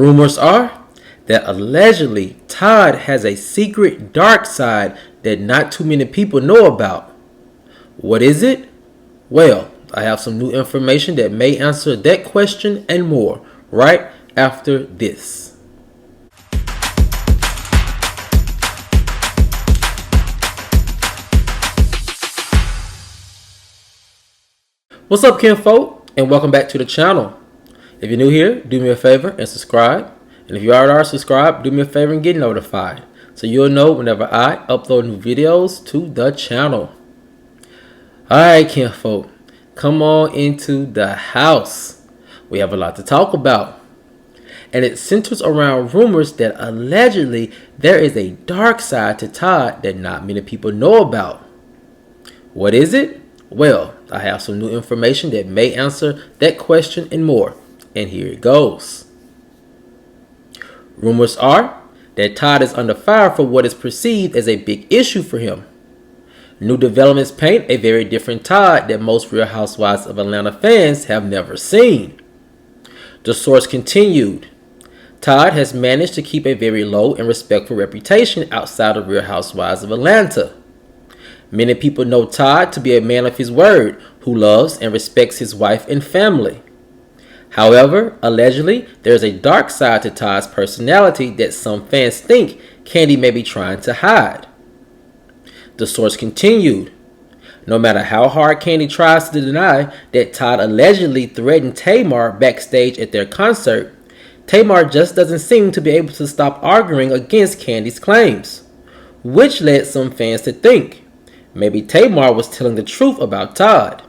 Rumors are that allegedly Todd has a secret dark side that not too many people know about. What is it? Well, I have some new information that may answer that question and more right after this. What's up, kinfolk, and welcome back to the channel. If you're new here, do me a favor and subscribe. And if you already are subscribed, do me a favor and get notified so you'll know whenever I upload new videos to the channel. Alright, kinfolk, come on into the house. We have a lot to talk about. And it centers around rumors that allegedly there is a dark side to Todd that not many people know about. What is it? Well, I have some new information that may answer that question and more. And here it goes. Rumors are that Todd is under fire for what is perceived as a big issue for him. New developments paint a very different Todd that most Real Housewives of Atlanta fans have never seen. The source continued. Todd has managed to keep a very low and respectful reputation outside of Real Housewives of Atlanta. Many people know Todd to be a man of his word who loves and respects his wife and family. However, allegedly, there is a dark side to Todd's personality that some fans think Kandi may be trying to hide. The source continued. No matter how hard Kandi tries to deny that Todd allegedly threatened Tamar backstage at their concert, Tamar just doesn't seem to be able to stop arguing against Kandi's claims, which led some fans to think maybe Tamar was telling the truth about Todd.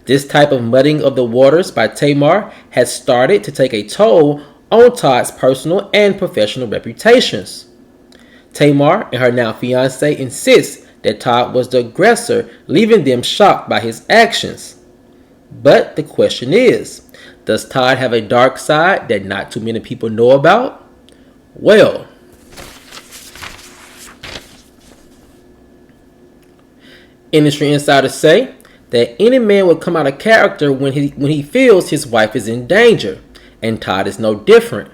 This type of muddying of the waters by Tamar has started to take a toll on Todd's personal and professional reputations. Tamar and her now fiancé insist that Todd was the aggressor, leaving them shocked by his actions. But the question is, does Todd have a dark side that not too many people know about? Well, industry insiders say that any man would come out of character when he feels his wife is in danger, and Todd is no different.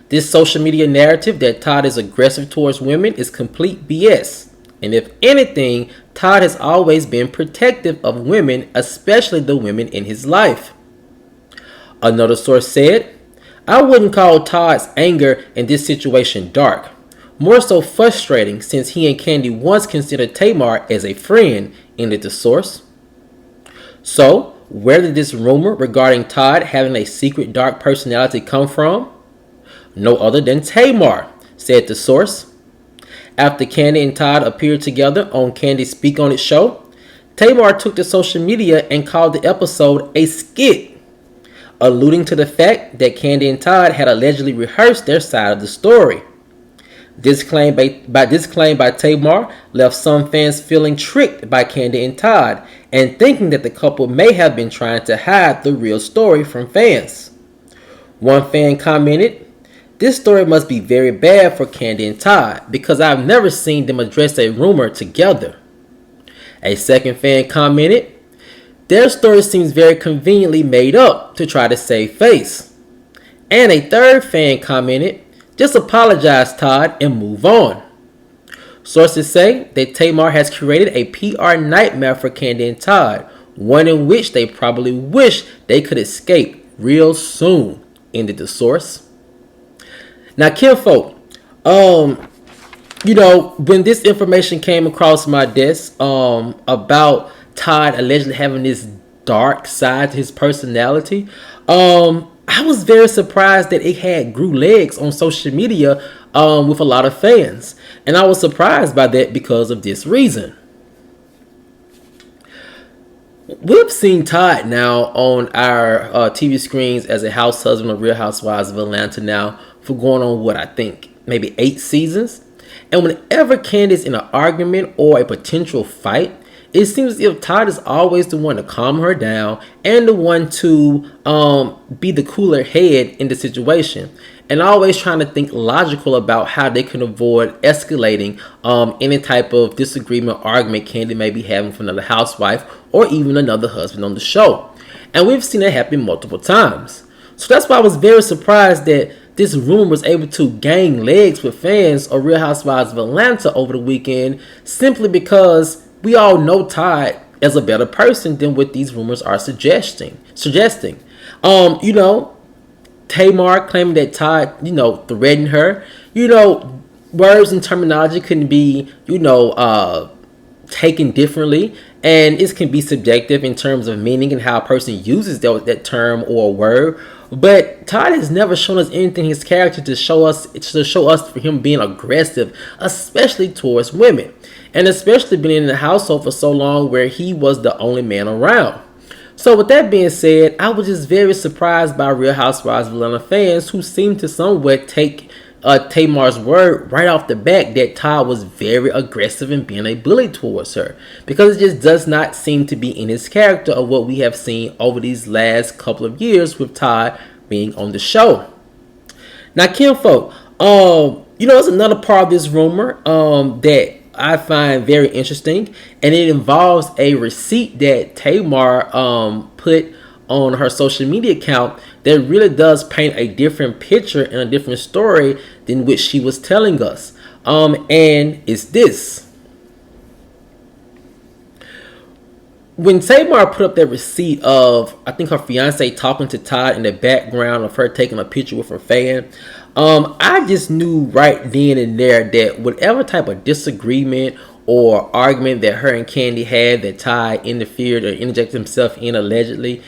This social media narrative that Todd is aggressive towards women is complete BS, and if anything, Todd has always been protective of women, especially the women in his life. Another source said, I wouldn't call Todd's anger in this situation dark, more so frustrating since he and Kandi once considered Tamar as a friend, ended the source. So, where did this rumor regarding Todd having a secret dark personality come from? No other than Tamar, said the source. After Kandi and Todd appeared together on Kandi's Speak On It show, Tamar took to social media and called the episode a skit, alluding to the fact that Kandi and Todd had allegedly rehearsed their side of the story. This claim by Tamar left some fans feeling tricked by Kandi and Todd and thinking that the couple may have been trying to hide the real story from fans. One fan commented, "This story must be very bad for Kandi and Todd because I've never seen them address a rumor together." A second fan commented, "Their story seems very conveniently made up to try to save face." And a third fan commented, "Just apologize, Todd, and move on." Sources say that Tamar has created a PR nightmare for Kandi and Todd, one in which they probably wish they could escape real soon, ended the source. Now, kinfolk, when this information came across my desk about Todd allegedly having this dark side to his personality, I was very surprised that it had grew legs on social media with a lot of fans. And I was surprised by that because of this reason. We've seen Todd now on our TV screens as a house husband of Real Housewives of Atlanta now for going on, what I think, maybe 8 seasons. And whenever Candi's in an argument or a potential fight, it seems as if Todd is always the one to calm her down and the one to be the cooler head in the situation, and always trying to think logical about how they can avoid escalating any type of disagreement or argument Kandi may be having with another housewife or even another husband on the show. And we've seen it happen multiple times. So that's why I was very surprised that this rumor was able to gain legs with fans of Real Housewives of Atlanta over the weekend, simply because we all know Todd as a better person than what these rumors are suggesting. You know, Tamar claiming that Todd, threatened her. Words and terminology can be, taken differently, and it can be subjective in terms of meaning and how a person uses that term or word. But Todd has never shown us anything in his character to show us for him being aggressive, especially towards women, and especially being in the household for so long where he was the only man around. So with that being said, I was just very surprised by Real Housewives of Atlanta fans who seem to somewhat take Tamar's word right off the bat that Todd was very aggressive and being a bully towards her, because it just does not seem to be in his character of what we have seen over these last couple of years with Todd being on the show. Now, kinfolk, there's another part of this rumor that I find very interesting, and it involves a receipt that Tamar put on her social media account that really does paint a different picture and a different story than what she was telling us. And it's this. When Tamar put up that receipt of, I think, her fiance talking to Todd in the background of her taking a picture with her fan, I just knew right then and there that whatever type of disagreement or argument that her and Kandi had, that Todd interfered or interjected himself in allegedly,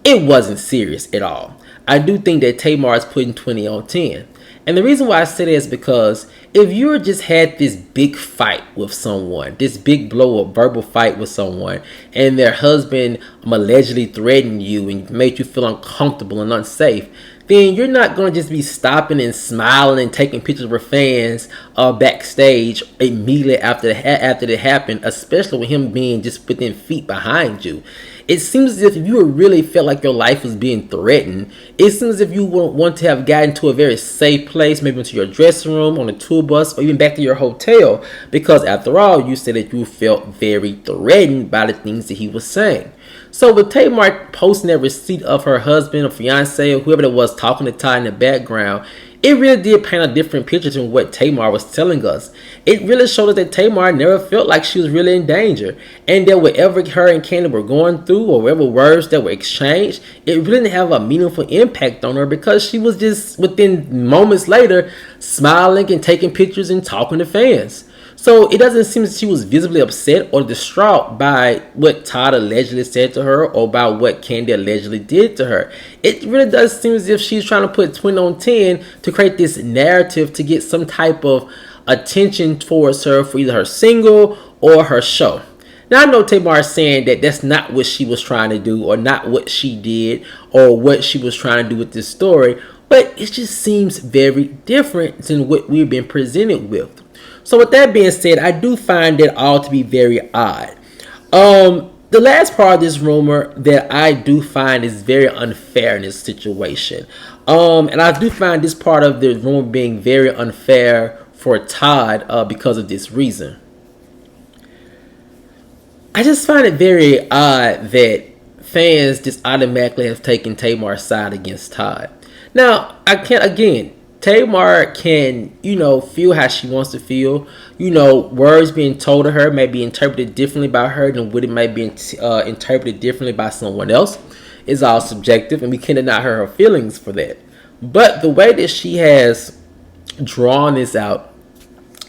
it wasn't serious at all. I do think that Tamar is putting 20 on 10. And the reason why I say that is because if you just had this big fight with someone, this big blow up verbal fight with someone, and their husband allegedly threatened you and made you feel uncomfortable and unsafe, then you're not going to just be stopping and smiling and taking pictures with fans backstage immediately after it happened, especially with him being just within feet behind you. It seems as if you really felt like your life was being threatened. It seems as if you want to have gotten to a very safe place, maybe into your dressing room, on a tour bus, or even back to your hotel, because after all, you said that you felt very threatened by the things that he was saying. So with Tamar posting that receipt of her husband or fiance or whoever it was talking to Todd in the background, it really did paint a different picture than what Tamar was telling us. It really showed us that Tamar never felt like she was really in danger, and that whatever her and Kandi were going through, or whatever words that were exchanged, it really didn't have a meaningful impact on her, because she was just within moments later smiling and taking pictures and talking to fans. So it doesn't seem that she was visibly upset or distraught by what Todd allegedly said to her or by what Kandi allegedly did to her. It really does seem as if she's trying to put 20 on 10 to create this narrative to get some type of attention towards her for either her single or her show. Now, I know Tamar is saying that that's not what she was trying to do, or not what she did, or what she was trying to do with this story, but it just seems very different than what we've been presented with. So with that being said, I do find that all to be very odd. The last part of this rumor that I do find is very unfair in this situation. And I do find this part of the rumor being very unfair for Todd because of this reason. I just find it very odd that fans just automatically have taken Tamar's side against Todd. Now, Tamar can, feel how she wants to feel. Words being told to her may be interpreted differently by her than what it may be interpreted differently by someone else. It's all subjective, and we can't deny her feelings for that. But the way that she has drawn this out,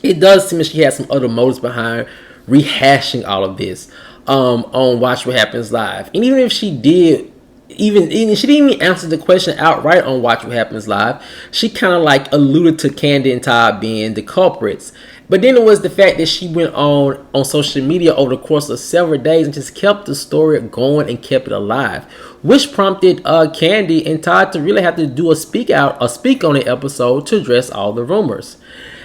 it does seem that she has some other motives behind rehashing all of this on Watch What Happens Live. And even if she did, she didn't even answer the question outright on Watch What Happens Live. She kind of alluded to Kandi and Todd being the culprits. But then it was the fact that she went on social media over the course of several days and just kept the story going and kept it alive, which prompted Kandi and Todd to really have to do a speak on the episode to address all the rumors.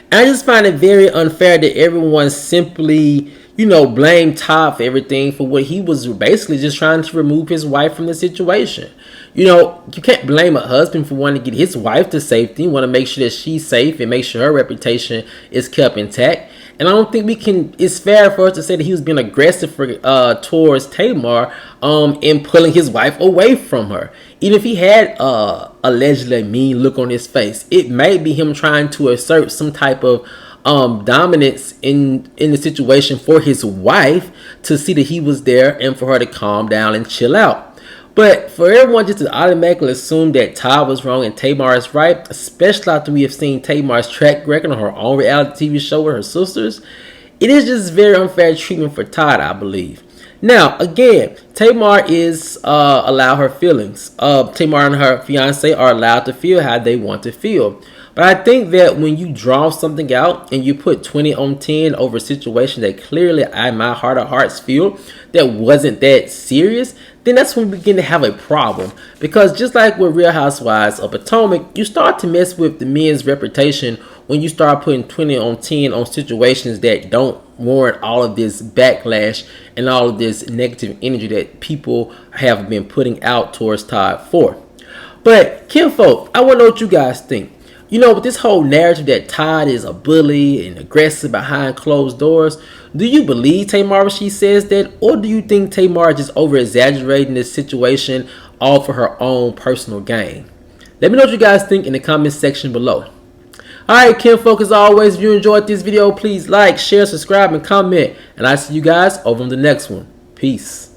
And I just find it very unfair that everyone simply blame Todd for everything, for what he was basically just trying to remove his wife from the situation. You can't blame a husband for wanting to get his wife to safety. You want to make sure that she's safe and make sure her reputation is kept intact. And I don't think it's fair for us to say that he was being aggressive towards Tamar in pulling his wife away from her. even if he had allegedly a mean look on his face, it may be him trying to assert some type of dominance in the situation for his wife, to see that he was there and for her to calm down and chill out. But for everyone just to automatically assume that Todd was wrong and Tamar is right, especially after we have seen Tamar's track record on her own reality TV show with her sisters, it is just very unfair treatment for Todd, I believe. Now, again, Tamar is allowed her feelings. Tamar and her fiance are allowed to feel how they want to feel. But I think that when you draw something out and you put 20 on 10 over a situation that clearly I, in my heart of hearts, feel that wasn't that serious, then that's when we begin to have a problem. Because just like with Real Housewives of Potomac, you start to mess with the men's reputation when you start putting 20 on 10 on situations that don't warrant all of this backlash and all of this negative energy that people have been putting out towards Todd for. But, kinfolk, I want to know what you guys think. You know, with this whole narrative that Todd is a bully and aggressive behind closed doors, do you believe Tamar when she says that? Or do you think Tamar is just over-exaggerating this situation all for her own personal gain? Let me know what you guys think in the comments section below. Alright, kinfolk, as always, if you enjoyed this video, please like, share, subscribe, and comment. And I'll see you guys over on the next one. Peace.